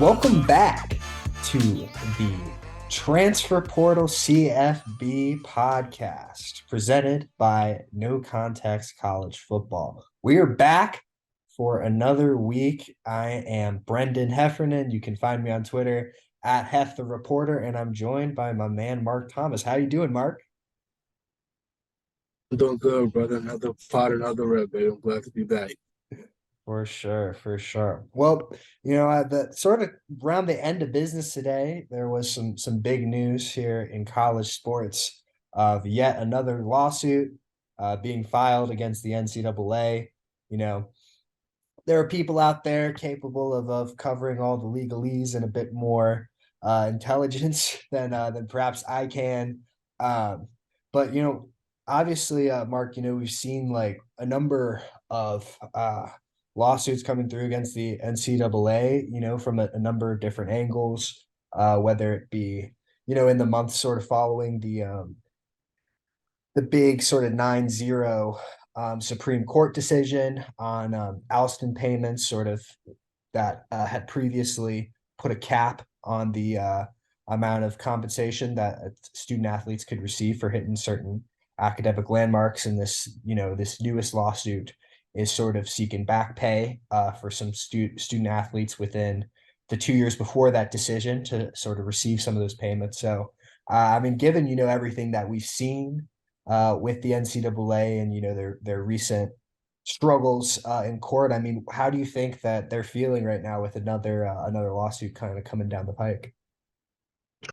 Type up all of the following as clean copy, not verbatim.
Welcome back to the Transfer Portal CFB podcast presented by No Context College Football. We are back for another week. I am Brendan Heffernan. You can find me on Twitter at Hef the Reporter, and I'm joined by my man Mark Thomas. How you doing, Mark? I'm doing good, brother. Another pot, another rep, baby. I'm glad to be back. For sure, for sure. Well, at the sort of around the end of business today, there was some big news here in college sports of yet another lawsuit being filed against the NCAA. You know, there are people out there capable of covering all the legalese and a bit more intelligence than perhaps I can. Um, but obviously, Mark, we've seen like a number of lawsuits coming through against the NCAA, from a number of different angles, whether it be, in the month sort of following the big sort of 9-0 Supreme Court decision on Alston payments, sort of that had previously put a cap on the amount of compensation that student athletes could receive for hitting certain academic landmarks. And this newest lawsuit is sort of seeking back pay for some student athletes within the 2 years before that decision to sort of receive some of those payments. So, given, everything that we've seen with the NCAA and their recent struggles in court. I mean, how do you think that they're feeling right now with another lawsuit kind of coming down the pike?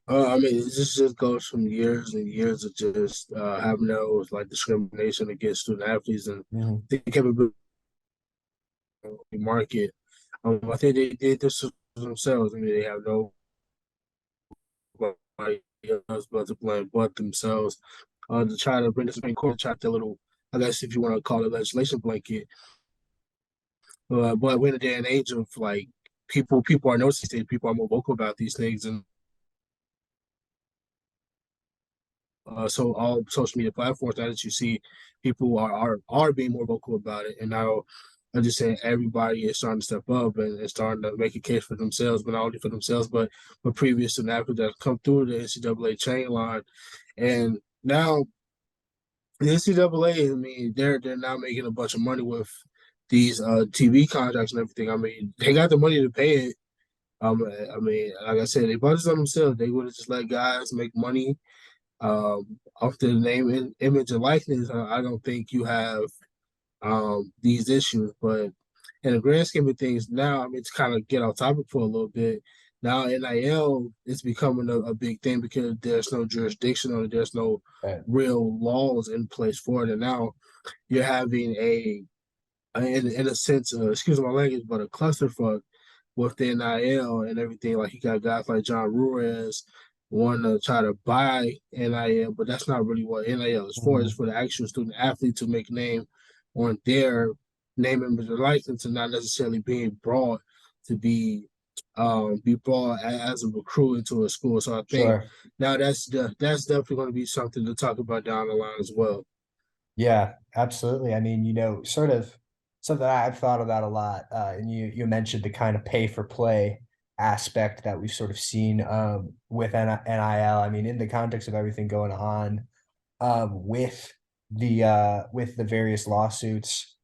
This just goes from years and years of just having those like discrimination against student athletes and Mhm. the capability market. I think they did this to themselves. I mean, they have nobody else but to blame but themselves. To try to bring the Supreme Court, try to little, I guess if you want to call it legislation blanket. But we're in a day and age of like people are noticing things, people are more vocal about these things, and so all social media platforms now that you see people are being more vocal about it, and now I'm just saying everybody is starting to step up and starting to make a case for themselves, but not only for themselves, but previous to that that come through the NCAA chain line, and now the NCAA, I mean, they're now making a bunch of money with these TV contracts and everything. I mean, they got the money to pay it. Like I said, they bought this on themselves. They would have just let guys make money off the name and image and likeness. I don't think you have these issues, but in the grand scheme of things, now I mean to kind of get off topic for a little bit. Now NIL is becoming a big thing because there's no jurisdiction or there's no Right. real laws in place for it, and now you're having in a sense, excuse my language, but a clusterfuck with the NIL and everything. Like you got guys like John Ruiz want to try to buy NIL, but that's not really what NIL is for. It's Mhm. for the actual student athlete to make name on their name, image, and license, and not necessarily being brought to be brought as a recruit into a school. So I think Sure. now that's definitely going to be something to talk about down the line as well. Yeah, absolutely. I mean, sort of something I've thought about a lot. And you mentioned the kind of pay for play aspect that we've sort of seen with NIL. I mean, in the context of everything going on with the various lawsuits,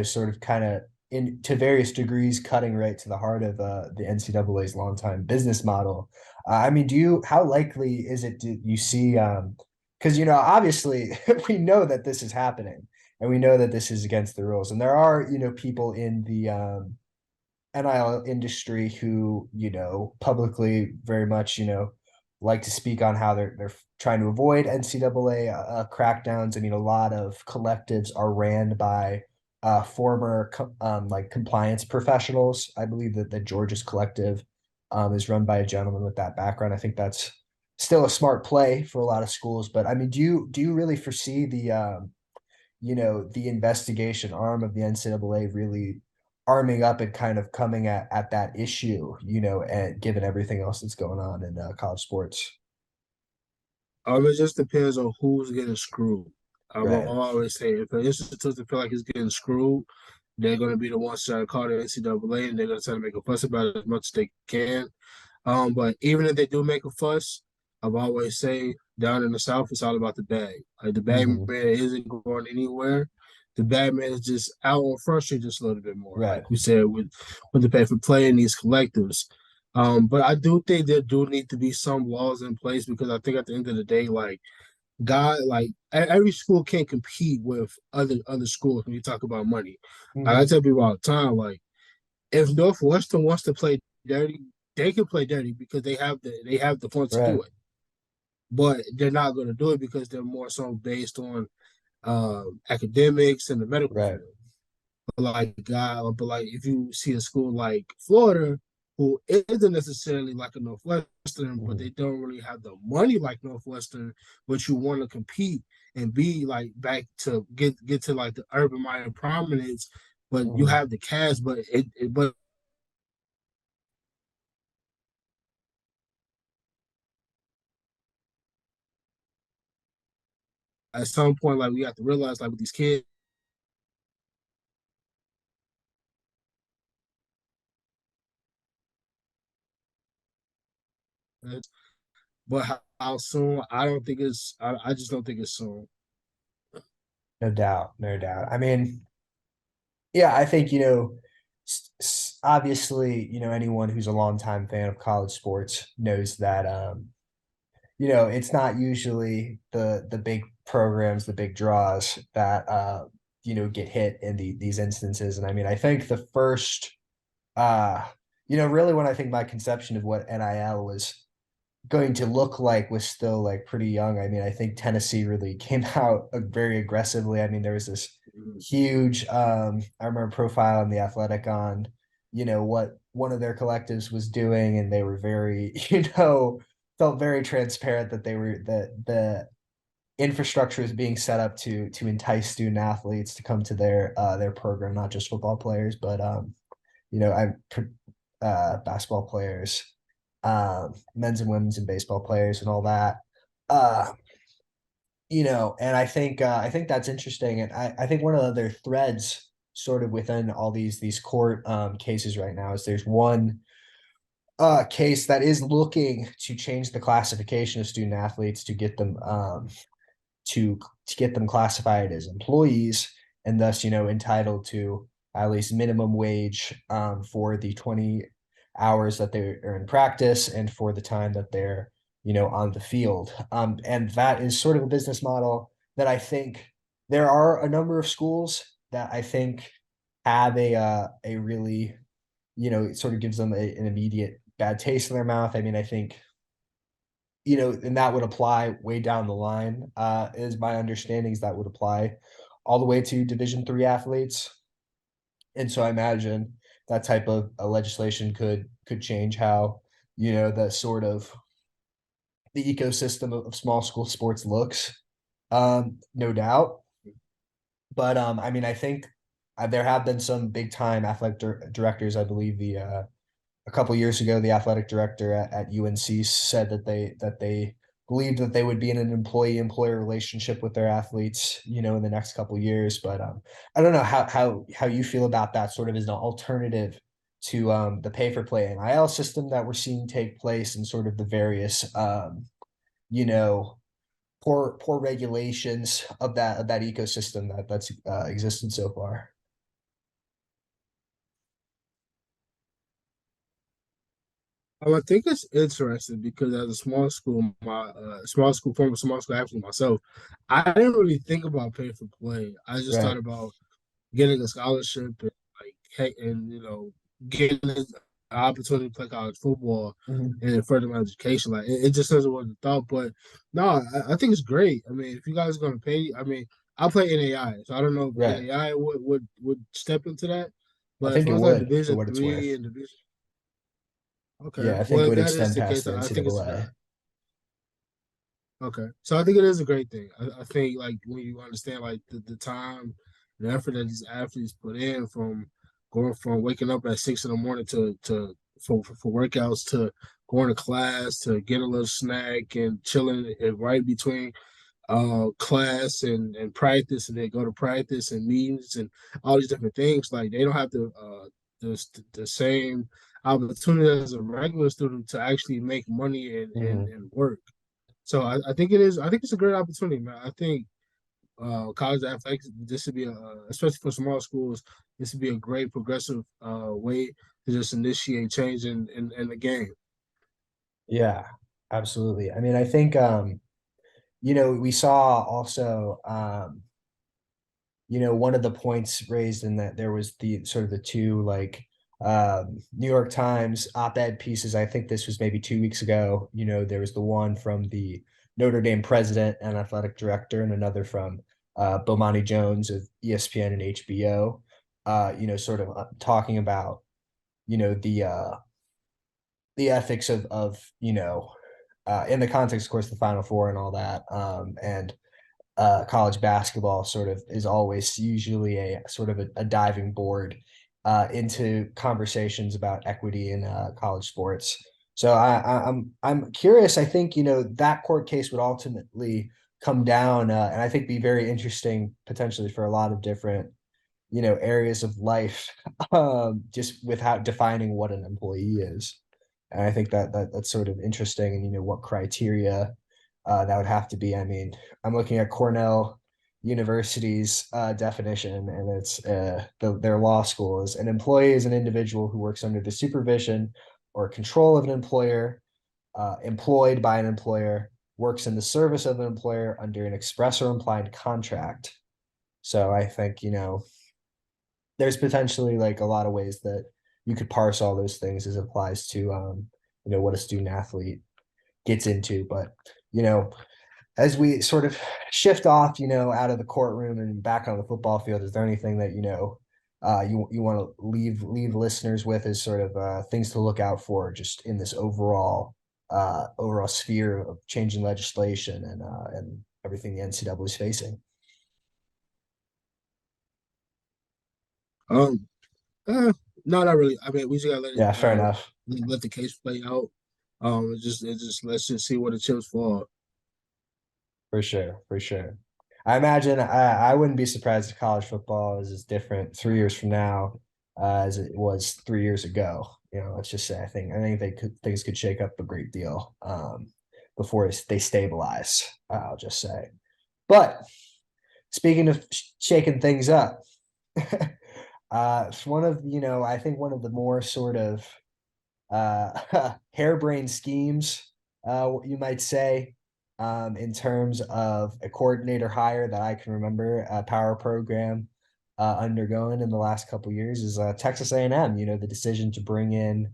sort of kind of in to various degrees cutting right to the heart of the NCAA's longtime business model. How likely is it do you see because obviously we know that this is happening and we know that this is against the rules and there are people in the NIL industry who, publicly very much, like to speak on how they're trying to avoid NCAA crackdowns. I mean, a lot of collectives are ran by former like compliance professionals. I believe that the Georgia's collective is run by a gentleman with that background. I think that's still a smart play for a lot of schools. But I mean, do you really foresee the investigation arm of the NCAA really arming up and kind of coming at that issue, and given everything else that's going on in college sports. It just depends on who's getting screwed. I'm Right. always saying if an institution feel like it's getting screwed, they're going to be the ones trying to call the NCAA, and they're going to try to make a fuss about it as much as they can. But even if they do make a fuss, I've always say down in the South, it's all about the bag. Like the bag Hmm. man isn't going anywhere. The bag man is just out on Front Street just a little bit more, Right. like we said with the pay for play in these collectives. But I do think there do need to be some laws in place because I think at the end of the day, like every school can't compete with other schools when you talk about money. Like I Hmm. tell people all the time, like if Northwestern wants to play dirty, they can play dirty because they have the funds to Right. do it. But they're not going to do it because they're more so based on academics and the medical Right. field. But like if you see a school like Florida, who isn't necessarily like a Northwestern, but Hmm. they don't really have the money like Northwestern, but you want to compete and be like back to get to like the urban Meyer prominence, but you Hmm. have the cash, but at some point, like we have to realize, like with these kids, but how soon? I don't think it's. I just don't think it's soon. No doubt. No doubt. I mean, yeah, I think, obviously, anyone who's a longtime fan of college sports knows that, it's not usually the big programs, the big draws that, get hit in these instances. And I mean, I think the first, uh, really when I think my conception of what NIL was going to look like was still like pretty young. I mean, I think Tennessee really came out very aggressively. I mean, there was this huge I remember profile in the Athletic on, what one of their collectives was doing, and they were very, felt very transparent that they were that the infrastructure is being set up to entice student athletes to come to their program, not just football players, but I basketball players, men's and women's and baseball players and all that. Uh, and I think that's interesting. And I think one of the other threads sort of within all these court cases right now is there's one case that is looking to change the classification of student athletes to get them to to get them classified as employees and thus entitled to at least minimum wage for the 20 hours that they are in practice and for the time that they're on the field, and that is sort of a business model that I think there are a number of schools that I think have a really, it sort of gives them an immediate bad taste in their mouth. I mean, I think, and that would apply way down the line. Is my understanding is that would apply all the way to Division III athletes, and so I imagine that type of legislation could change how the sort of the ecosystem of small school sports looks. No doubt, but I mean, I think there have been some big time athletic directors. I believe a couple years ago, the athletic director at UNC said that they believed that they would be in an employee-employer relationship with their athletes, in the next couple years. But I don't know how you feel about that sort of as an alternative to the pay-for-play NIL system that we're seeing take place and sort of the various you know poor regulations of that ecosystem that's existed so far. I think it's interesting because as a small school, my former small school athlete myself, I didn't really think about pay for play. I just Right. thought about getting a scholarship and like hey, and getting an opportunity to play college football Mhm. and further my education. Like it just doesn't was a thought, but no, I think it's great. I mean, if you guys are gonna pay, I mean, I play NAI, so I don't know if Right. NAI would step into that, I but as think it far as like would, for Division what it's three worth. and Division, okay, Yeah, I think well it if would that is extend the past case, the I think it's NCAA. okay. So I think it is a great thing. I think like when you understand like the time, the effort that these athletes put in from going from waking up at 6 in the morning to for workouts to going to class to getting a little snack and chilling right between. class and practice, and they go to practice and meetings and all these different things. Like they don't have the same opportunity as a regular student to actually make money Hmm. and work. So I think it is. I think it's a great opportunity, man. I think college athletics, this would be especially for small schools, this would be a great progressive way to just initiate change in the game. Yeah, absolutely. I mean, I think we saw also one of the points raised in that there was the sort of the two like New York Times op-ed pieces. I think this was maybe 2 weeks ago. There was the one from the Notre Dame president and athletic director, and another from Bomani Jones of ESPN and HBO. Sort of talking about the ethics of in the context, of course, the Final Four and all that, and college basketball sort of is always usually a sort of a diving board into conversations about equity in college sports. So I'm curious. I think that court case would ultimately come down, and I think be very interesting potentially for a lot of different areas of life, just without defining what an employee is. And I think that's sort of interesting, and what criteria that would have to be. I mean, I'm looking at Cornell University's definition, and it's their law school is: an employee is an individual who works under the supervision or control of an employer, employed by an employer, works in the service of an employer under an express or implied contract. So I think there's potentially like a lot of ways that you could parse all those things as it applies to what a student athlete gets into. But you know as we sort of shift off out of the courtroom and back on the football field, is there anything that you want to leave listeners with as sort of things to look out for just in this overall sphere of changing legislation and everything the NCAA is facing? Um, uh, no, not really. I mean, we just gotta Yeah, fair enough. let the case play out. It just let's just see where the chips fall. For sure, for sure. I imagine I wouldn't be surprised if college football is as different 3 years from now as it was 3 years ago. Let's just say I think things could shake up a great deal before they stabilize. I'll just say. But speaking of shaking things up, it's one of I think one of the more sort of harebrained schemes, you might say, in terms of a coordinator hire that I can remember a power program undergoing in the last couple of years is Texas A&M. The decision to bring in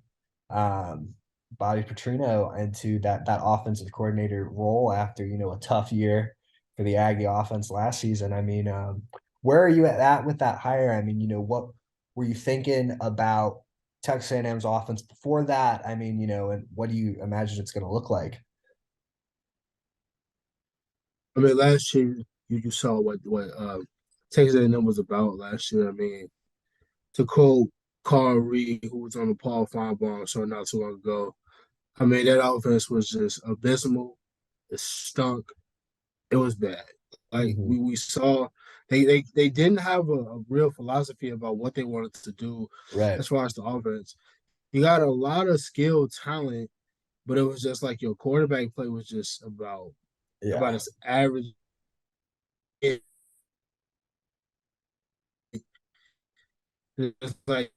um, Bobby Petrino into that offensive coordinator role after a tough year for the Aggie offense last season. I mean, where are you at with that hire? I mean, what were you thinking about Texas A&M's offense before that? I mean, and what do you imagine it's going to look like? I mean, last year you saw what Texas A&M was about last year. I mean, to quote Carl Reed, who was on the Paul Feinbaum show not too long ago, I mean that offense was just abysmal. It stunk. It was bad. Like Hmm. we saw they didn't have a real philosophy about what they wanted to do Right. as far as the offense. You got a lot of skilled talent, but it was just like your quarterback play was just about Yeah. as average. It's like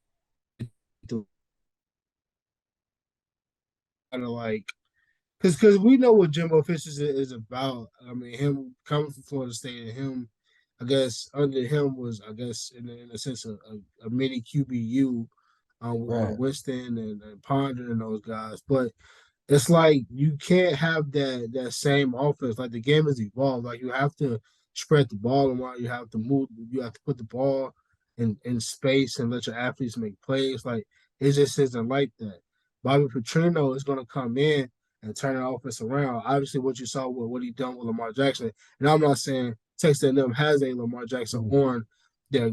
kind of like because we know what Jimbo Fisher is about. I mean, him coming from Florida State and him, I guess under him was I guess in a sense a mini QBU Right. Winston and Ponder and those guys, but it's like you can't have that same offense. Like the game has evolved. Like you have to spread the ball around. You have to move. You have to put the ball in space and let your athletes make plays. Like it just isn't like that. Bobby Petrino is going to come in and turn the offense around. Obviously, what you saw with what he done with Lamar Jackson, and I'm not saying Texas A&M has a Lamar Jackson Mhm.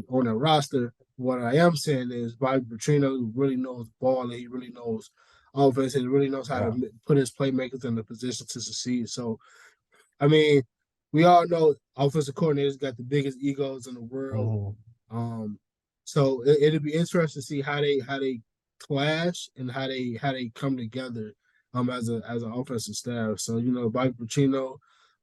on their roster. What I am saying is Bobby Petrino really knows ball and he really knows offense and really knows how Yeah. to put his playmakers in the position to succeed. So, I mean, we all know offensive coordinators got the biggest egos in the world. Mhm. Um, so it'll be interesting to see how they clash and how they come together as an offensive staff. So Bobby Petrino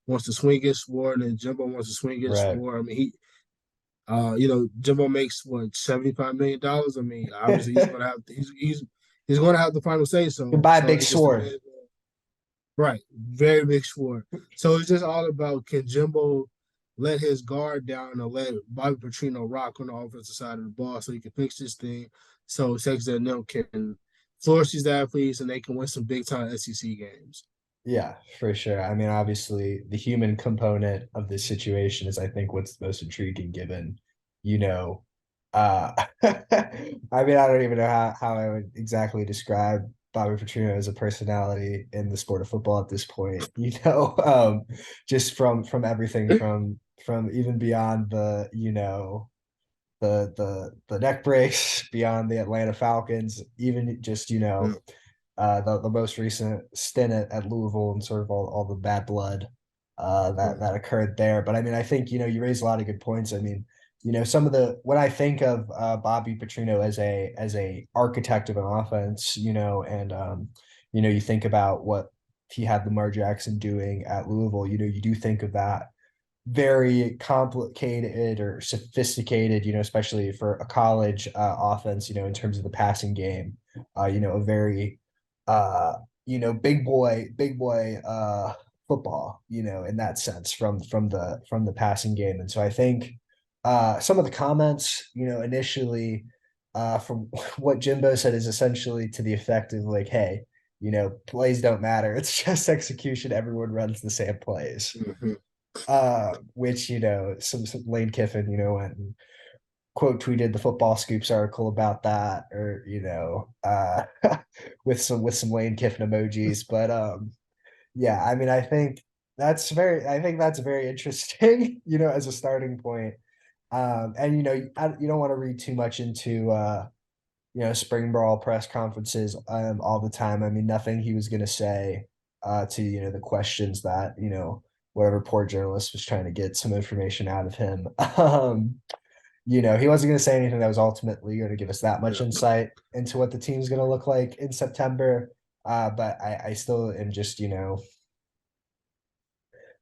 wants to swing his sword and Jimbo wants to swing his Right. sword. I mean Jimbo makes what $75 million. I mean, obviously he's gonna have the final say You so. buy a So big it just sword. depends. Right, very big sword. So it's just all about, can Jimbo let his guard down and let Bobby Petrino rock on the offensive side of the ball so he can fix this thing, so Texas A&M can flourish these athletes and they can win some big time SEC games. Yeah, for sure. I mean, obviously, the human component of this situation is, I think, what's most intriguing, given, you know, I mean, I don't even know how I would exactly describe Bobby Petrino as a personality in the sport of football at this point, just from everything from even beyond the neck breaks, beyond the Atlanta Falcons, even just, Yeah, the most recent stint at Louisville and sort of all the bad blood right. that occurred there. But I mean, I think you raise a lot of good points. I mean, some of the when I think of Bobby Petrino as a architect of an offense, and you think about what he had Lamar Jackson doing at Louisville. You do think of that very complicated or sophisticated, especially for a college offense, in terms of the passing game, a very, uh, big boy football, in that sense from the passing game. And so I think some of the comments, initially from what Jimbo said is essentially to the effect of like, hey, plays don't matter. It's just execution. Everyone runs the same plays, Mm-hmm. which some Lane Kiffin went and quote tweeted the Football Scoops article about that, or with some Lane Kiffin emojis. But yeah, I mean, I think that's very interesting, as a starting point. And you don't want to read too much into spring brawl press conferences all the time. I mean, nothing he was going to say to the questions that whatever poor journalist was trying to get some information out of him. He wasn't going to say anything that was ultimately going to give us that much Yeah. insight into what the team's going to look like in September. But I still am just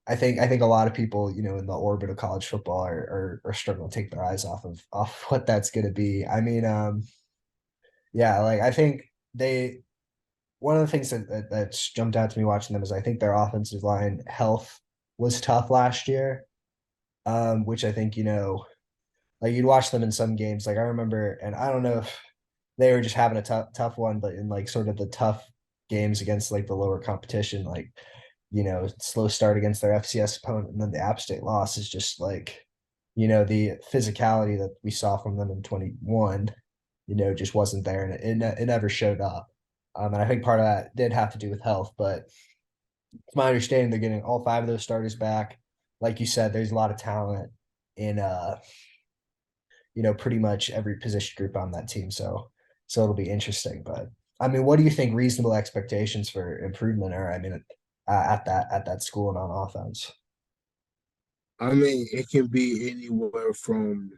I think a lot of people in the orbit of college football are struggling to take their eyes off what that's going to be. I mean, yeah, like I think they one of the things that's jumped out to me watching them is I think their offensive line health was tough last year. Which I think, like you'd watch them in some games. Like I remember, and I don't know if they were just having a tough one, but in like sort of the tough games against like the lower competition, like, slow start against their FCS opponent, and then the App State loss is just like, the physicality that we saw from them in 21, just wasn't there, and it never showed up. And I think part of that did have to do with health, but it's my understanding they're getting all five of those starters back. Like you said, there's a lot of talent in pretty much every position group on that team. So it'll be interesting. But I mean, what do you think reasonable expectations for improvement are? I mean, at that school and on offense. I mean, it can be anywhere from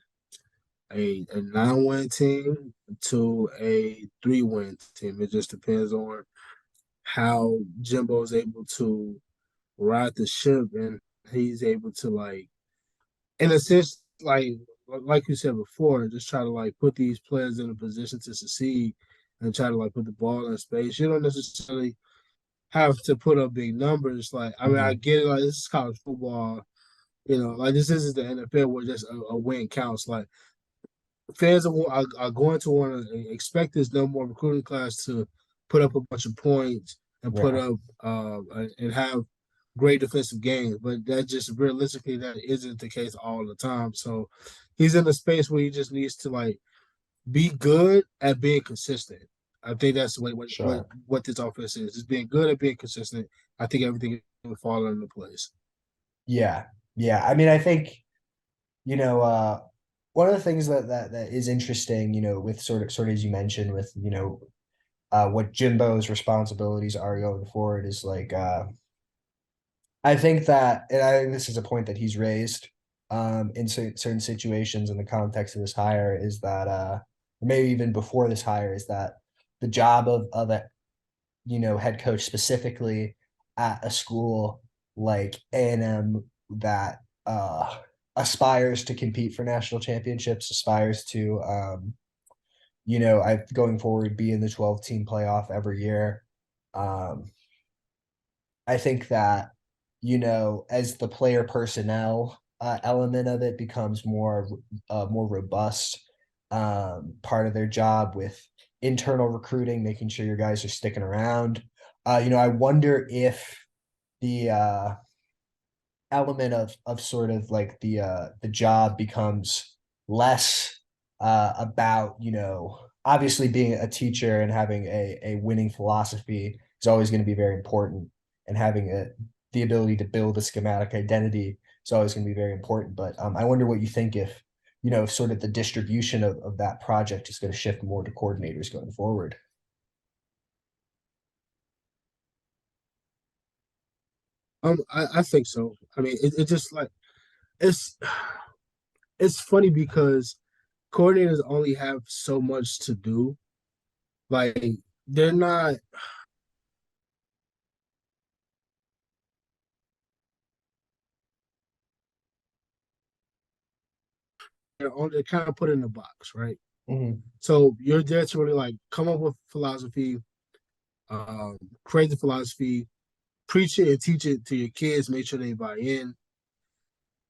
a 9-win team to a 3-win team. It just depends on how Jimbo is able to ride the ship, and he's able to, like, in a sense, like you said before, just try to like put these players in a position to succeed and try to like put the ball in space. You don't necessarily have to put up big numbers. Like, I mean, I Mm-hmm. get it. Like, this is college football. Like, this isn't the NFL where just a win counts. Like, fans are going to want to expect this no more recruiting class to put up a bunch of points and put Yeah, up and have great defensive games, but that just realistically that isn't the case all the time. So he's in a space where he just needs to like be good at being consistent. I think that's sure. what this offense is being good at being consistent. I think everything will fall into place. Yeah, yeah. I mean, I think you know, one of the things that is interesting, with sort of as you mentioned, with what Jimbo's responsibilities are going forward is like I think that, and I think this is a point that he's raised in certain situations in the context of this hire is that, or maybe even before this hire, is that the job of a head coach specifically at a school like A&M that aspires to compete for national championships, aspires to I going forward be in the 12 team playoff every year. Um, I think that, as the player personnel element of it becomes more robust, part of their job with internal recruiting, making sure your guys are sticking around. I wonder if the element of sort of like the job becomes less about, obviously being a teacher and having a winning philosophy is always going to be very important, and having the ability to build a schematic identity is always going to be very important. But I wonder what you think if, sort of the distribution of that project is going to shift more to coordinators going forward. I think so. I mean, it just like it's it's funny because coordinators only have so much to do. Like they're not they're kind of put in a box, right? Mhm. So you're there to really like come up with philosophy, create the philosophy, preach it and teach it to your kids, make sure they buy in.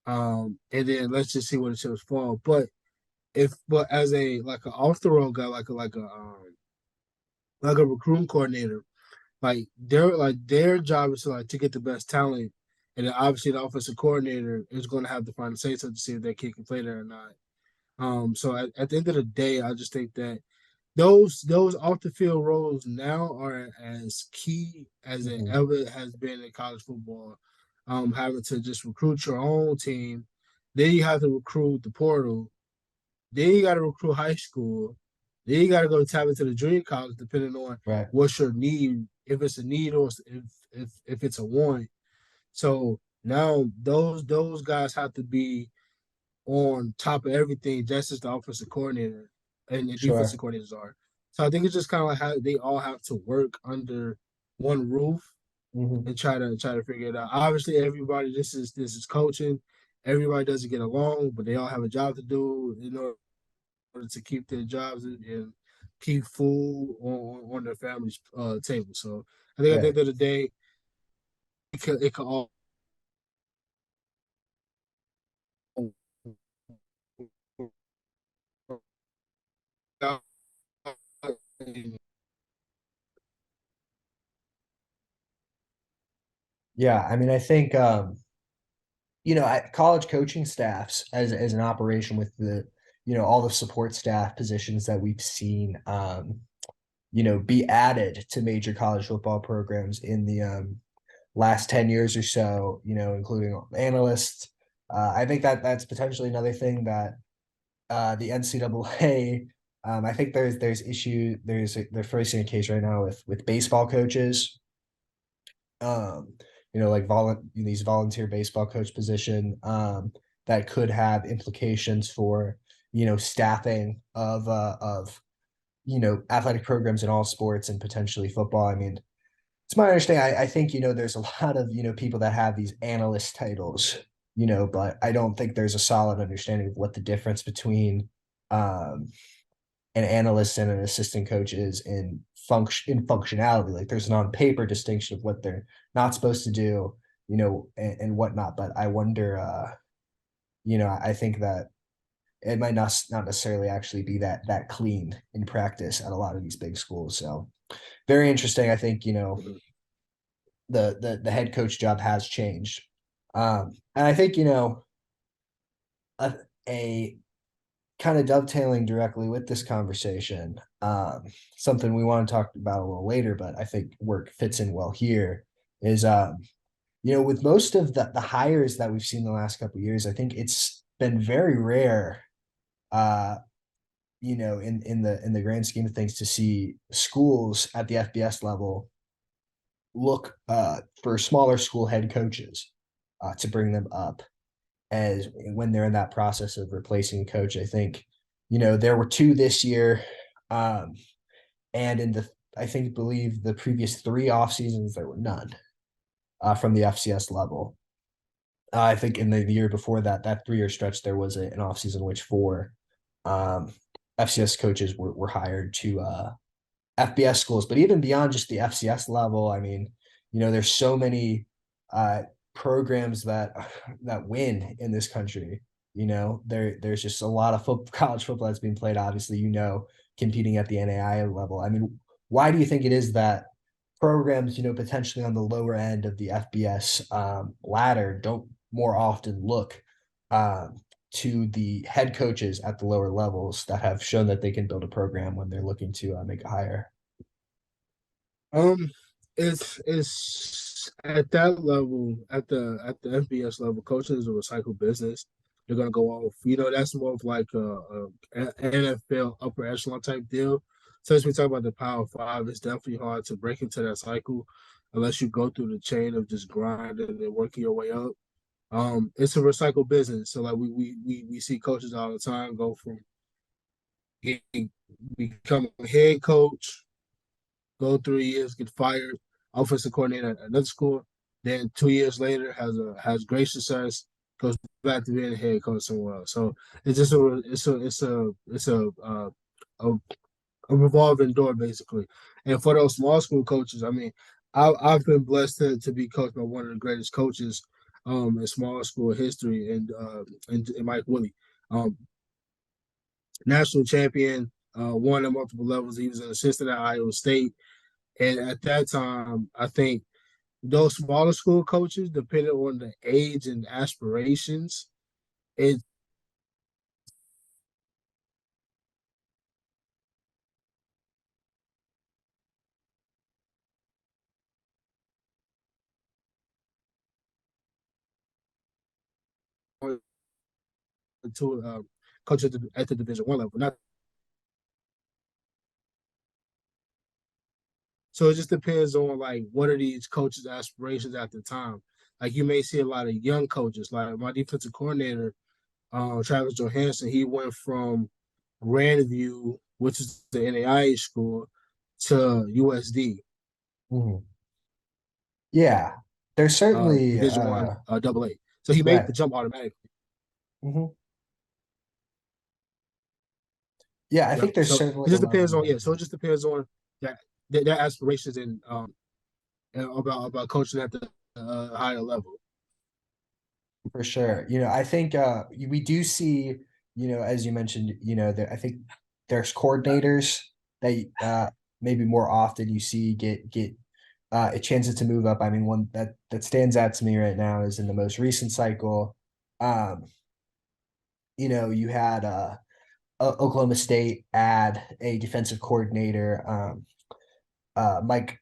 And then let's just see what it shows fall. But as a like an off the road guy, like a recruiting coordinator, their job is to like to get the best talent, and then obviously the offensive coordinator is going to have to find the say so to see if that kid can play there or not. So at the end of the day, I just think that those off the field roles now are as key as it Mhm. ever has been in college football. Having to just recruit your own team, then you have to recruit the portal, then you got to recruit high school, then you got to go tap into the junior college, depending on Right. what's your need, if it's a need or if it's a want. So now those guys have to be on top of everything, just as the offensive coordinator and the defensive Sure. coordinators are. So I think it's just kind of like how they all have to work under one roof Hmm. and try to figure it out. Obviously, everybody this is coaching. Everybody doesn't get along, but they all have a job to do in order to keep their jobs and keep food on their family's table. So I think at the Yeah. end of the day, it can all Yeah. I mean, I think college coaching staffs as an operation with the, all the support staff positions that we've seen, be added to major college football programs in the last 10 years or so, including analysts. I think that that's potentially another thing that the NCAA. I think they're facing a case right now with baseball coaches, um, like these volunteer baseball coach position, that could have implications for, staffing of athletic programs in all sports and potentially football. I mean, it's my understanding. I think, there's a lot of, people that have these analyst titles, but I don't think there's a solid understanding of what the difference between um an analyst and an assistant coach is in functionality. Like there's an on paper distinction of what they're not supposed to do, and whatnot. But I wonder, I think that it might not necessarily actually be that clean in practice at a lot of these big schools. So very interesting. I think, the head coach job has changed. And I think, a, a kind of dovetailing directly with this conversation, something we want to talk about a little later, but I think work fits in well here is, with most of the hires that we've seen the last couple of years, I think it's been very rare, uh, in the grand scheme of things, to see schools at the FBS level look for smaller school head coaches to bring them up as when they're in that process of replacing a coach. I think, there were two this year. Um, and in the I think believe the previous three off seasons there were none from the FCS level. I think in the year before that, that 3 year stretch, there was an off season which four um, FCS coaches were hired to FBS schools. But even beyond just the FCS level, I mean, there's so many uh, programs that win in this country. There's just a lot of college football that's being played. Obviously, competing at the NAIA level. I mean, why do you think it is that programs, potentially on the lower end of the FBS ladder, don't more often look to the head coaches at the lower levels that have shown that they can build a program when they're looking to make a hire? Um, it's at that level, at the FBS level, coaching is a recycled business. They're gonna go off. That's more of like a NFL upper echelon type deal. So as we talk about the Power Five, it's definitely hard to break into that cycle unless you go through the chain of just grinding and working your way up. It's a recycled business. So like we see coaches all the time go from getting become a head coach, go 3 years, get fired, offensive coordinator at another school. Then 2 years later has great success, goes back to being a head coach somewhere else. So it's just a, a revolving door basically. And for those small school coaches, I mean, I've been blessed to be coached by one of the greatest coaches in small school history, and Mike Willie, um, national champion, won at multiple levels. He was an assistant at Iowa State. And at that time, I think those smaller school coaches, depending on the age and aspirations, it's to coach at the Division 1 level. Not so it just depends on like what are these coaches' aspirations at the time. Like you may see a lot of young coaches, like my defensive coordinator, Travis Johansson. He went from Grandview, which is the NAIA school, to USD, Mhm. Yeah, there's certainly Division 1, double A. So he made right. the jump automatically. Hmm. Yeah, I Yeah. think there's So certainly it a just level depends of on, yeah. that. So it just depends on that their aspirations and about coaching at the higher level. For sure. I think we do see, as you mentioned, I think there's coordinators that maybe more often you see get a chances to move up. I mean, one that stands out to me right now is in the most recent cycle. Um, you had Oklahoma State add a defensive coordinator, Mike,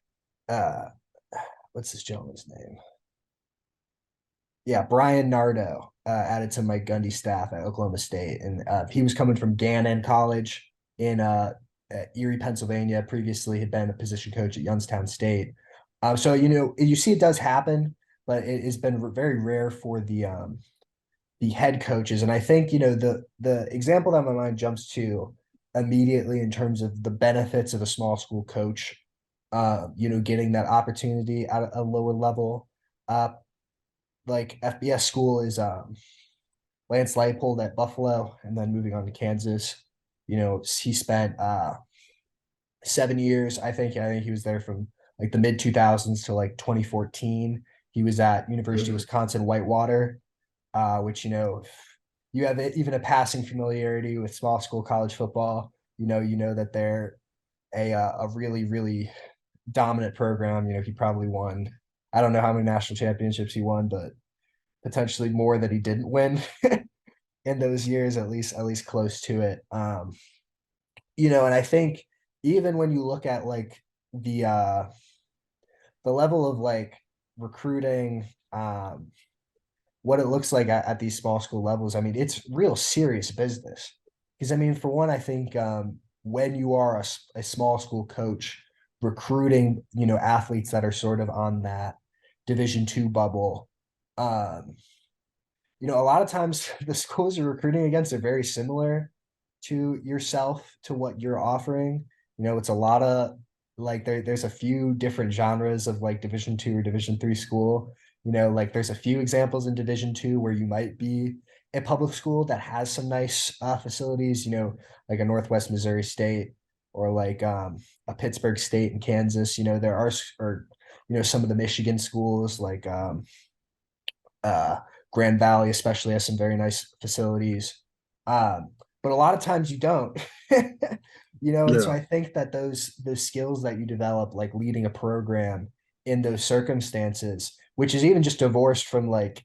uh, what's this gentleman's name? Yeah, Brian Nardo added to Mike Gundy's staff at Oklahoma State, and he was coming from Gannon College in Erie, Pennsylvania. Previously, had been a position coach at Youngstown State. So you see it does happen, but it has been very rare for the head coaches. And I think the example that my mind jumps to immediately in terms of the benefits of a small school coach, getting that opportunity at a lower level. Uh, like FBS school is Lance Leipold at Buffalo, and then moving on to Kansas. He spent 7 years. I think he was there from like the mid 2000s to like 2014. He was at University of Mhm. Wisconsin Whitewater, which if you have even a passing familiarity with small school college football. You know that they're a really really dominant program. He probably won. I don't know how many national championships he won, but potentially more that he didn't win in those years, at least close to it. And I think even when you look at like the uh the level of like recruiting, what it looks like at these small school levels, I mean, it's real serious business. Because I mean, for one, I think when you are a small school coach, recruiting, athletes that are sort of on that Division II bubble. Um, a lot of times the schools you're recruiting against are very similar to yourself, to what you're offering. It's a lot of like there's a few different genres of like Division II or Division III school. Like there's a few examples in Division II where you might be a public school that has some nice facilities, like a Northwest Missouri State or like a Pittsburgh State in Kansas. There are, or some of the Michigan schools like uh, Grand Valley, especially, has some very nice facilities. But a lot of times you don't, and so Yeah. I think that those skills that you develop, like leading a program in those circumstances, which is even just divorced from like,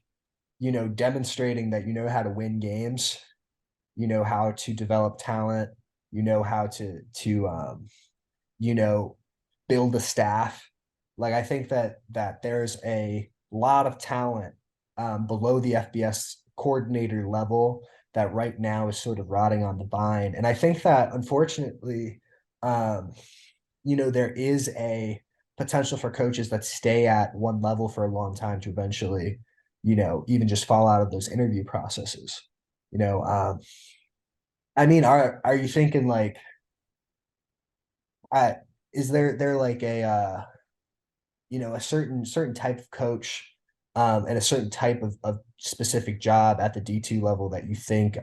demonstrating that you know how to win games, you know how to develop talent, you know how to you know, build a staff. Like I think that there's a lot of talent below the FBS coordinator level that right now is sort of rotting on the vine. And I think that unfortunately, um, there is a potential for coaches that stay at one level for a long time to eventually, even just fall out of those interview processes. You know, um, I mean, are you thinking like, I is there like a certain type of coach and a certain type of specific job at the D2 level that you think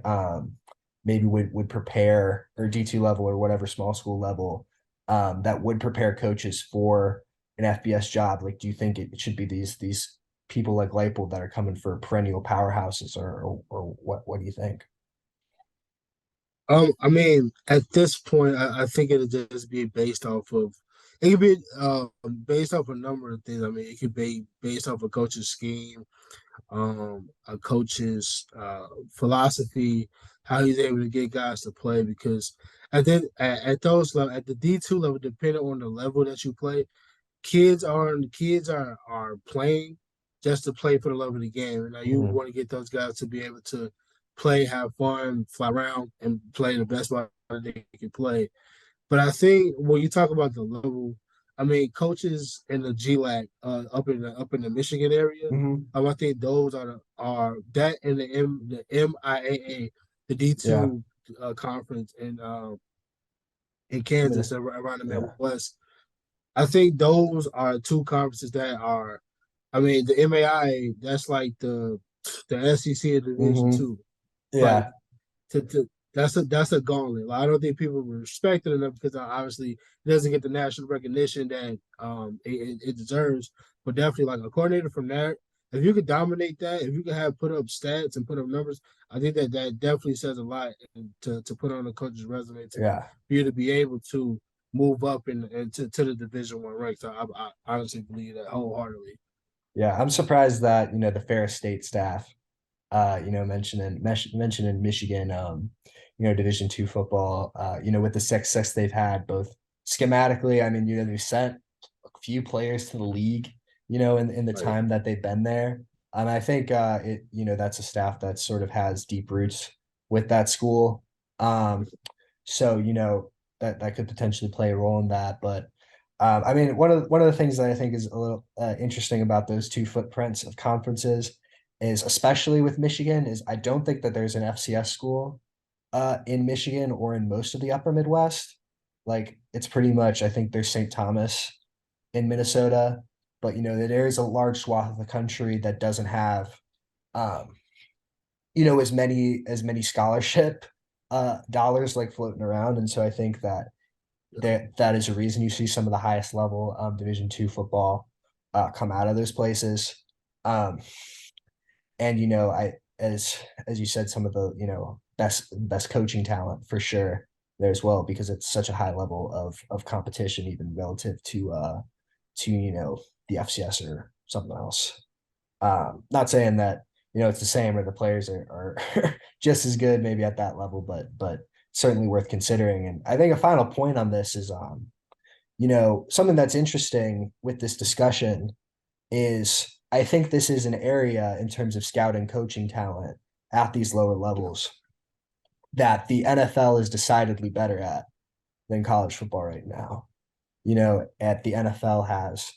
maybe would prepare, or D2 level or whatever small school level that would prepare coaches for an FBS job? Like, do you think it should be these people like Leipold that are coming for perennial powerhouses, or what do you think? I mean, at this point, I think it'll just be based off of it could be based off a number of things. I mean, it could be based off a coach's scheme, a coach's philosophy, how he's able to get guys to play. Because at those level, at the D2 level, depending on the level that you play, kids are playing just to play for the love of the game. And now you Mhm. want to get those guys to be able to play, have fun, fly around, and play the best ball they can play. But I think when you talk about the level, I mean, coaches in the GLAC up in the Michigan area, Mhm. I think those are that in the MIAA, the D Yeah. two conference in I mean, Kansas around the yeah. Midwest. I think those are two conferences that are. I mean, the MAI that's like the SEC of Division Hmm. Two, but Yeah. to that's a gauntlet. Like, I don't think people respect it enough because obviously it doesn't get the national recognition that it deserves. But definitely, like a coordinator from there, if you could dominate that, if you could have put up stats and put up numbers, I think that definitely says a lot to put on a coach's resume to Yeah. for you to be able to move up and to the Division 1 ranks. I honestly believe that wholeheartedly. Yeah. I'm surprised that, the Ferris State staff, mentioning Michigan, Division II football, with the success they've had, both schematically. I mean, they've sent a few players to the league, in the Right. time that they've been there. And I think that's a staff that sort of has deep roots with that school. So, that could potentially play a role in that. But I mean, one of the things that I think is a little interesting about those two footprints of conferences is, especially with Michigan, is I don't think that there's an FCS school in Michigan or in most of the upper Midwest. Like it's pretty much, I think there's St. Thomas in Minnesota, but there is a large swath of the country that doesn't have um, as many scholarship dollars like floating around. And so I think that is a reason you see some of the highest level Division II football come out of those places. Um, and I as you said, some of the best coaching talent for sure there as well, because it's such a high level of competition, even relative to the FCS or something else. Not saying that it's the same or the players are just as good maybe at that level, but certainly worth considering. And I think a final point on this is something that's interesting with this discussion is, I think this is an area in terms of scouting coaching talent at these lower levels that the NFL is decidedly better at than college football right now. at the NFL has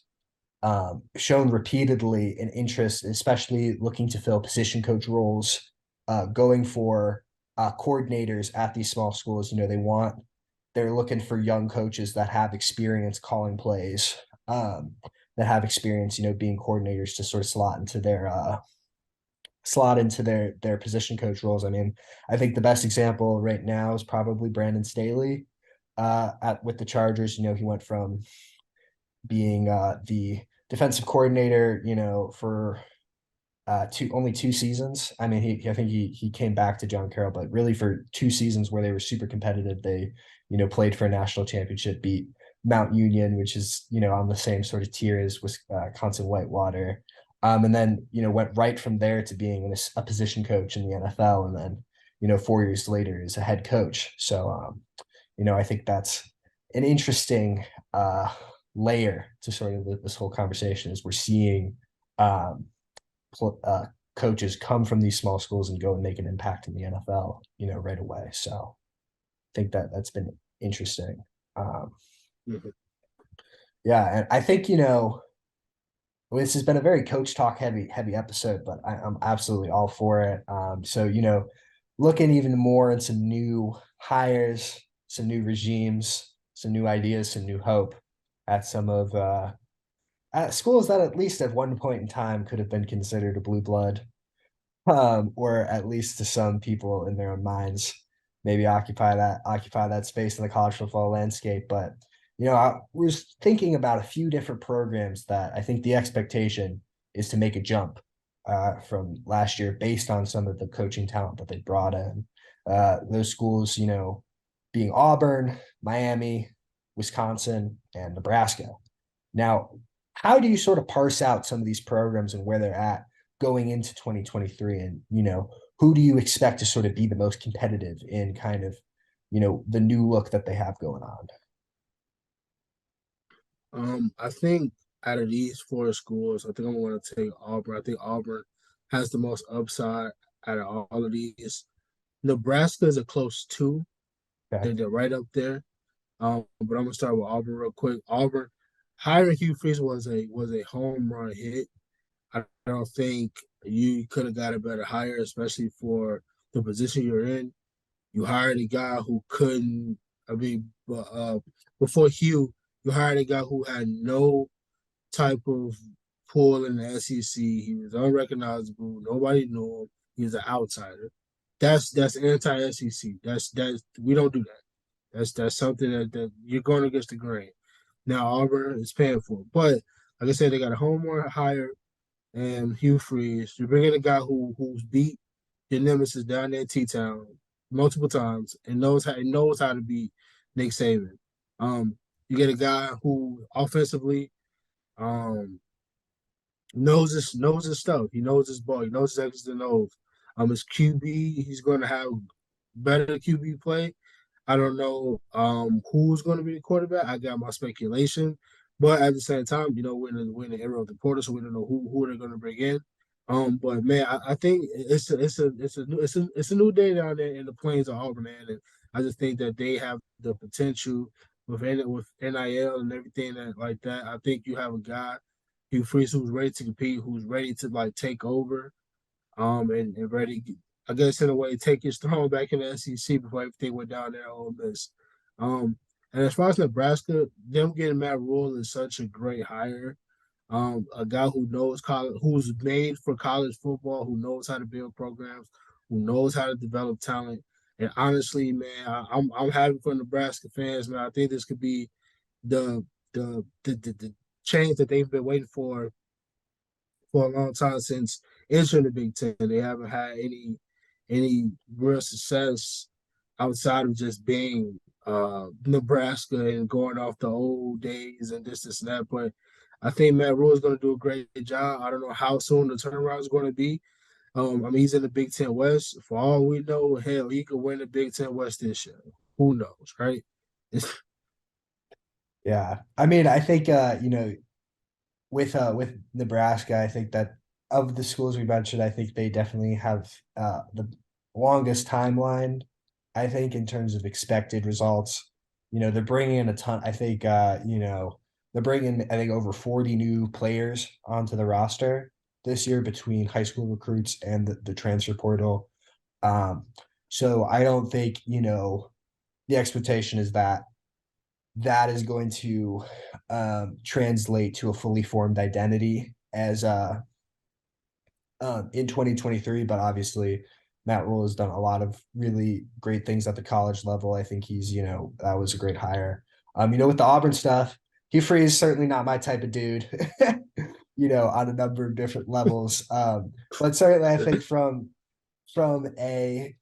shown repeatedly an interest, especially looking to fill position coach roles, going for coordinators at these small schools. They're looking for young coaches that have experience calling plays, that have experience, being coordinators to sort of slot into their position coach roles. I mean, I think the best example right now is probably Brandon Staley at with the Chargers. He went from being the defensive coordinator, for only 2 seasons. I mean, I think he came back to John Carroll, but really for 2 seasons where they were super competitive. They, played for a national championship, beat Mount Union, which is, on the same sort of tier as Wisconsin Whitewater. And then, went right from there to being a position coach in the NFL. And then, 4 years later is a head coach. So, I think that's an interesting layer to sort of this whole conversation is we're seeing um, coaches come from these small schools and go and make an impact in the NFL, right away. So I think that's been interesting. Um, Mhm. yeah, and I think this has been a very coach talk heavy episode, but I'm absolutely all for it. So looking even more at some new hires, some new regimes, some new ideas, some new hope at some of at schools that at least at one point in time could have been considered a blue blood, or at least to some people in their own minds, maybe occupy that space in the college football landscape. But I was thinking about a few different programs that I think the expectation is to make a jump from last year based on some of the coaching talent that they brought in. Those schools, being Auburn, Miami, Wisconsin, and Nebraska. Now, how do you sort of parse out some of these programs and where they're at going into 2023? And, who do you expect to sort of be the most competitive in kind of, the new look that they have going on? I think out of these four schools, I think I'm going to take Auburn. I think Auburn has the most upside out of all of these. Nebraska is a close two. Okay. They're right up there. But I'm gonna start with Auburn real quick. Auburn hiring Hugh Freeze was a home run hit. I don't think you could have got a better hire, especially for the position you're in. You hired a guy who couldn't. I mean, before Hugh, you hired a guy who had no type of pull in the SEC. He was unrecognizable. Nobody knew him. He was an outsider. That's anti-SEC. That's we don't do that. That's something that you're going against the grain. Now Auburn is paying for it, but like I said, they got a home run hire and Hugh Freeze. You're bringing a guy who's beat your nemesis down there in T Town multiple times and knows how to beat Nick Saban. You get a guy who offensively um knows his stuff. He knows his ball. He knows his X's and O's. His QB, he's going to have better QB play. I don't know who's going to be the quarterback. I got my speculation, but at the same time, we're in the era of the portal, so we don't know who they're going to bring in. But man, I think it's a new day down there in the plains of Auburn, man, and I just think that they have the potential with NIL and everything like that. I think you have a guy, Hugh Freeze, who's ready to compete, who's ready to like take over, and ready, I guess, in a way, take his throne back in the SEC before everything went down there at Ole Miss. Um, and as far as Nebraska, them getting Matt Rule is such a great hire. A guy who knows college, who's made for college football, who knows how to build programs, who knows how to develop talent. And honestly, man, I'm happy for Nebraska fans, man. I think this could be the the change that they've been waiting for a long time since entering the Big Ten. They haven't had any real success outside of just being Nebraska and going off the old days and this and that. But I think Matt Rule is going to do a great job. I don't know how soon the turnaround is going to be. I mean, he's in the Big Ten West. For all we know, hell, he could win the Big Ten West this year. Who knows, right? Yeah. I mean, I think with Nebraska, I think that of the schools we mentioned, I think they definitely have the longest timeline, I think, in terms of expected results. they're bringing in a ton. I think, they're bringing, I think, over 40 new players onto the roster this year between high school recruits and the transfer portal. Um, so I don't think, the expectation is that that is going to translate to a fully formed identity as in 2023. But obviously, Matt Rule has done a lot of really great things at the college level. I think that was a great hire. With the Auburn stuff, Hugh Freeze is certainly not my type of dude, on a number of different levels. But certainly, I think from a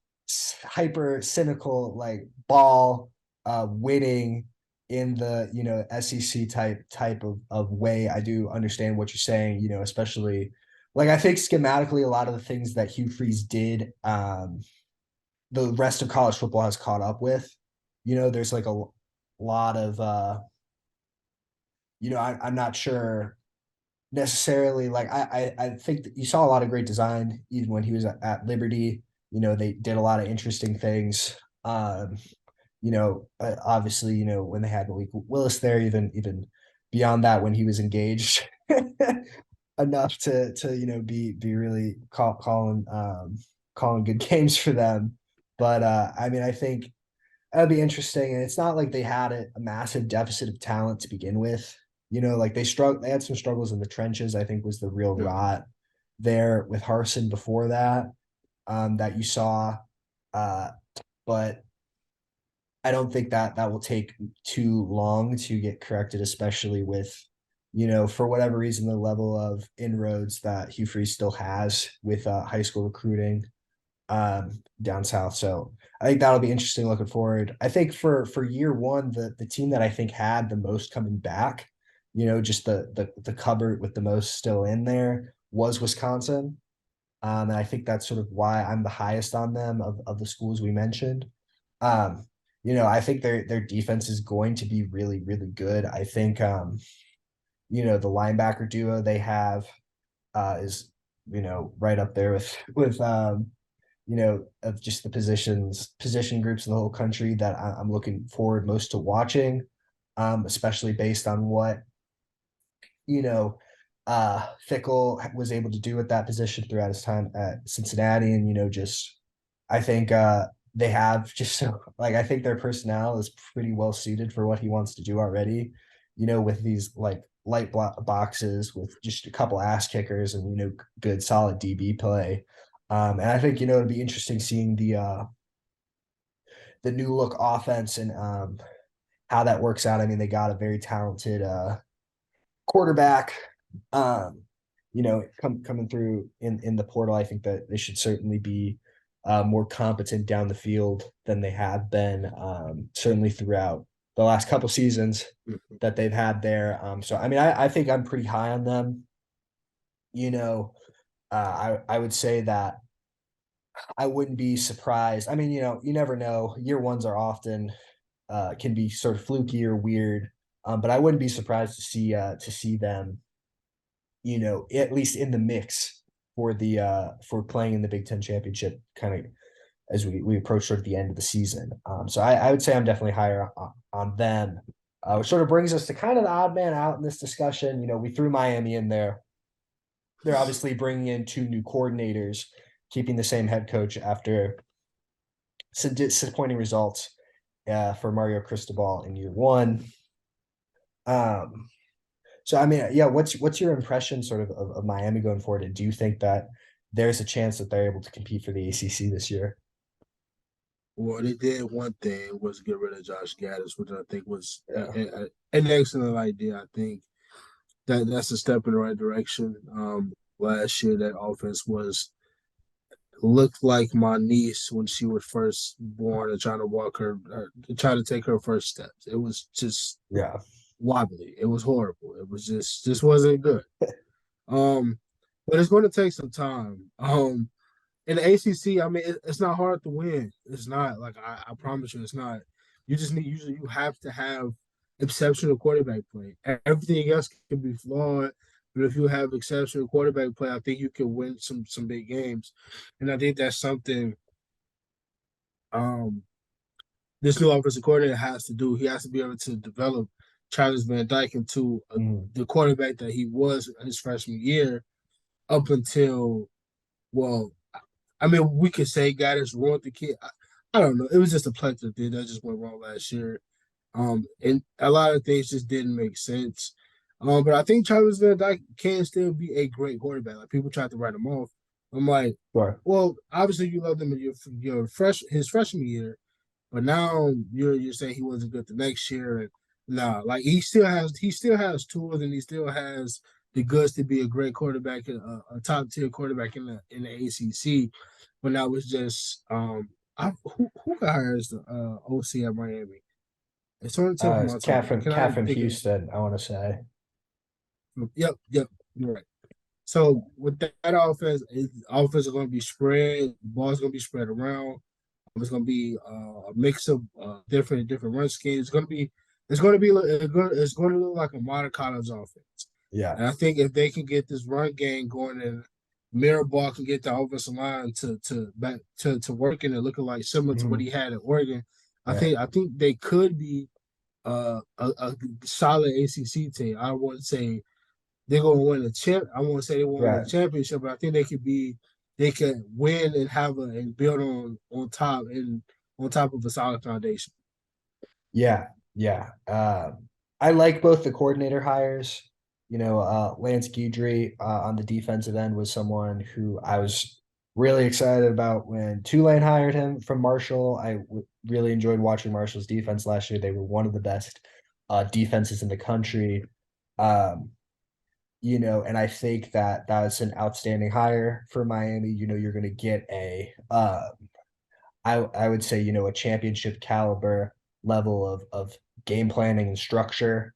hyper cynical like ball winning in the SEC type of way. I do understand what you're saying, especially like I think schematically a lot of the things that Hugh Freeze did, the rest of college football has caught up with. There's like a lot of I'm not sure necessarily like I think that you saw a lot of great design even when he was at Liberty. They did a lot of interesting things. Obviously, when they had Malik Willis there, even beyond that, when he was engaged enough to be really calling good games for them. But I mean, I think that'd be interesting. And it's not like they had a massive deficit of talent to begin with. Like they had some struggles in the trenches, I think was the real Yeah. rot there with Harsin before that, that you saw. Uh, but I don't think that that will take too long to get corrected, especially with, for whatever reason, the level of inroads that Hugh Freeze still has with high school recruiting down south. So I think that'll be interesting looking forward. I think for year one, the team that I think had the most coming back, just the cupboard with the most still in there was Wisconsin. And I think that's sort of why I'm the highest on them of the schools we mentioned. Um, I think their defense is going to be really, really good. I think the linebacker duo they have is, right up there with of just the position groups in the whole country that I'm looking forward most to watching, especially based on what you know, Fickle was able to do at that position throughout his time at Cincinnati. And, just I think they have just so like I think their personnel is pretty well suited for what he wants to do already, with these like light boxes with just a couple ass kickers and, good solid DB play. And I think, it'd be interesting seeing the new look offense and how that works out. I mean, they got a very talented quarterback, coming through in the portal. I think that they should certainly be more competent down the field than they have been, certainly throughout the last couple seasons Mhm. that they've had there. So, I mean, I think I'm pretty high on them. I would say that I wouldn't be surprised. I mean, you never know. Year ones are often can be sort of fluky or weird, but I wouldn't be surprised to see them at least in the mix for the for playing in the Big Ten championship kind of as we approach sort of the end of the season. So I would say I'm definitely higher on them, which sort of brings us to kind of the odd man out in this discussion. We threw Miami in there. They're obviously bringing in two new coordinators, keeping the same head coach after some disappointing results for Mario Cristobal in year one. Um, So I mean, yeah, what's your impression sort of Miami going forward? And do you think that there's a chance that they're able to compete for the ACC this year? Well, they did one thing was get rid of Josh Gaddis, which I think was Yeah. an excellent idea. I think that's a step in the right direction. Last year that offense was looked like my niece when she was first born and trying to walk trying to take her first steps. It was just Yeah. wobbly. It was horrible. It was just wasn't good. Um, but it's going to take some time. In the ACC, I mean, it's not hard to win. It's not like I promise you, it's not. You just need usually you have to have exceptional quarterback play. Everything else can be flawed, but if you have exceptional quarterback play, I think you can win some big games. And I think that's something um this new offensive coordinator has to do. He has to be able to develop Travis Van Dyke into Mhm. the quarterback that he was his freshman year up until, well, I mean, we could say guy that's ruined the kid. I don't know. It was just a plethora of things that just went wrong last year. And a lot of things just didn't make sense. But I think Travis Van Dyke can still be a great quarterback. Like people tried to write him off. I'm like, Sure. well, obviously you loved him in his freshman year, but now you're saying he wasn't good the next year. And nah, like he still has tools and he still has the goods to be a great quarterback, a top tier quarterback in the ACC. But now it's just who got hired as the OC at Miami? It's on the tip of It's my tongue. Can I Catherine think of? Houston, I want to say. Yep. You're right. So with that offense is going to be spread. The ball's going to be spread around. It's going to be a mix of different run schemes. It's going to look like a modern college offense. Yeah. And I think if they can get this run game going and Mirror Ball can get the offensive line to working and looking like similar to what Mhm. he had at Oregon, Right. I think they could be a solid ACC team. I wouldn't say they're going to win a champ. I won't say they won't win a Right. championship, but I think they can win and and build on top of a solid foundation. Yeah. Yeah. I like both the coordinator hires. Lance Guidry on the defensive end was someone who I was really excited about when Tulane hired him from Marshall. Really enjoyed watching Marshall's defense last year. They were one of the best defenses in the country. Um, and I think that that's an outstanding hire for Miami. You're going to get I would say, a championship caliber level of game planning and structure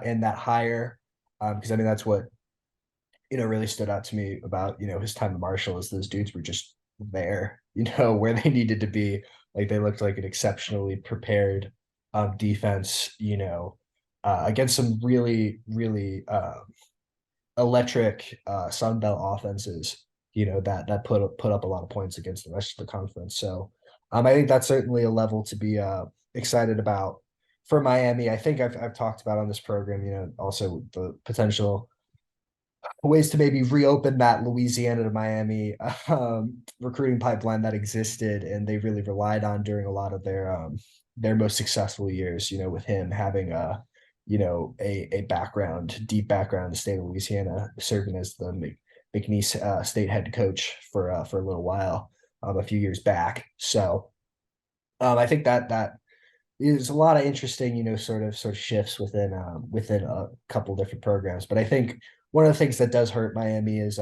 in that hire. Because I mean that's what really stood out to me about his time at Marshall is those dudes were just there, where they needed to be. Like they looked like an exceptionally prepared defense, against some really, really electric Sun Belt offenses, that put up a lot of points against the rest of the conference. So I think that's certainly a level to be excited about for Miami. I think I've talked about on this program, also the potential ways to maybe reopen that Louisiana to Miami recruiting pipeline that existed and they really relied on during a lot of their most successful years, with him having a deep background in the state of Louisiana, serving as the McNeese state head coach for a little while, a few years back. So I think that is a lot of interesting, sort of shifts within a couple different programs. But I think one of the things that does hurt Miami is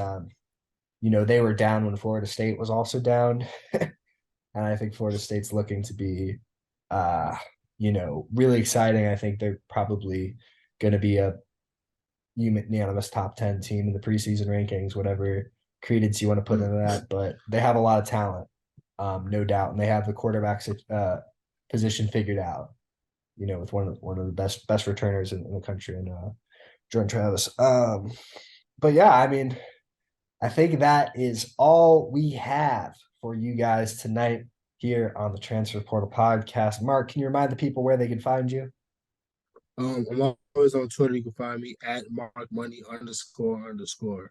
they were down when Florida State was also down. And I think Florida State's looking to be really exciting. I think they're probably going to be a unanimous top 10 team in the preseason rankings, whatever credence you want to put into that. But they have a lot of talent, no doubt, and they have the quarterback position figured out. With one of the best returners in the country, and Jordan Travis. But yeah, I mean, I think that is all we have for you guys tonight here on the Transfer Portal Podcast. Mark, can you remind the people where they can find you? I'm always on Twitter. You can find me at @markmoney__.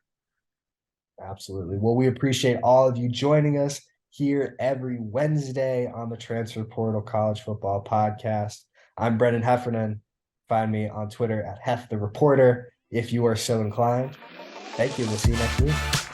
Absolutely. Well, we appreciate all of you joining us here every Wednesday on the Transfer Portal College Football Podcast. I'm Brendan Heffernan. Find me on Twitter at Hef the Reporter if you are so inclined. Thank you. We'll see you next week.